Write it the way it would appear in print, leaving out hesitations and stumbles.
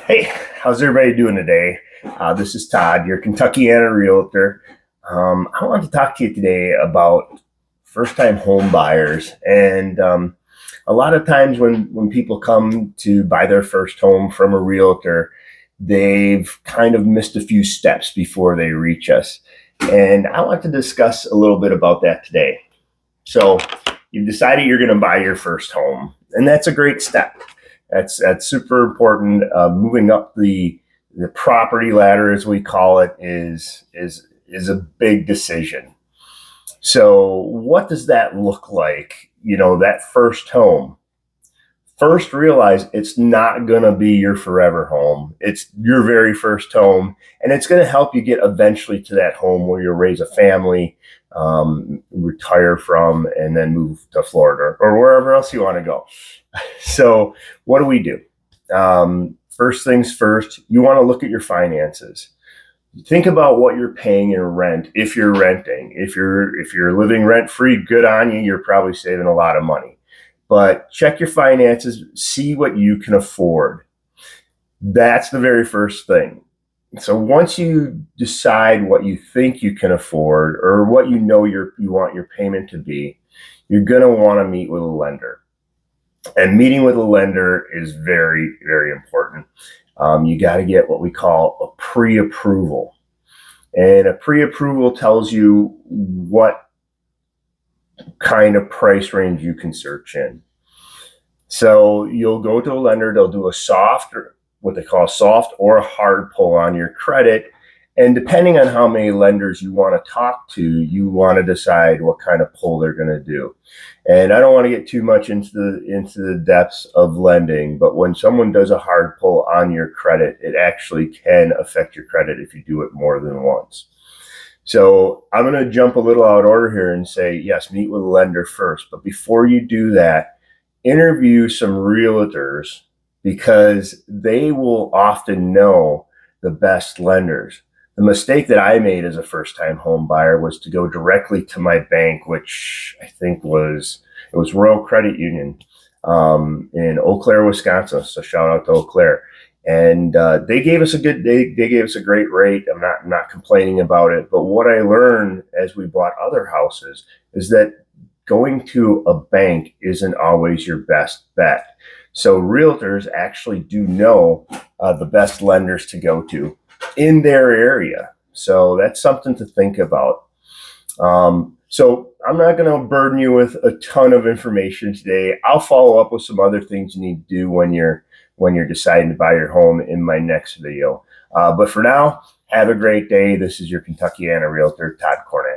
Hey, how's everybody doing today? This is Todd, your Kentuckiana realtor. I want to talk to you today about first-time home buyers. And a lot of times when people come to buy their first home from a realtor, they've kind of missed a few steps before they reach us. And I want to discuss a little bit about that today. So you've decided you're going to buy your first home, and that's a great step. That's super important. Moving up the property ladder, as we call it, is a big decision. So, what does that look like? That first home. First, realize it's not going to be your forever home. It's your very first home, and it's going to help you get eventually to that home where you'll raise a family, retire from, and then move to Florida or wherever else you want to go. So, what do? First things first, you want to look at your finances. Think about what you're paying in rent if you're renting. If you're living rent free, good on you. You're probably saving a lot of money. But check your finances, see what you can afford. That's the very first thing. So once you decide what you think you can afford or what you want your payment to be, you're going to want to meet with a lender. And meeting with a lender is very, very important. You got to get what we call a pre-approval. And a pre-approval tells you what kind of price range you can search in. So you'll go to a lender, they'll do what they call soft or a hard pull on your credit. And depending on how many lenders you want to talk to, you want to decide what kind of pull they're going to do. And I don't want to get too much into the depths of lending, but when someone does a hard pull on your credit, it actually can affect your credit if you do it more than once. So I'm going to jump a little out of order here and say, yes, meet with a lender first. But before you do that, interview some realtors because they will often know the best lenders. The mistake that I made as a first-time home buyer was to go directly to my bank, which I think was Royal Credit Union in Eau Claire, Wisconsin. So shout out to Eau Claire. And they gave us a great rate. I'm not complaining about it. But what I learned as we bought other houses is that going to a bank isn't always your best bet. So realtors actually do know the best lenders to go to in their area. So that's something to think about. So I'm not going to burden you with a ton of information today. I'll follow up with some other things you need to do when you're deciding to buy your home in my next video. But for now, have a great day. This is your Kentuckiana realtor, Todd Cornick.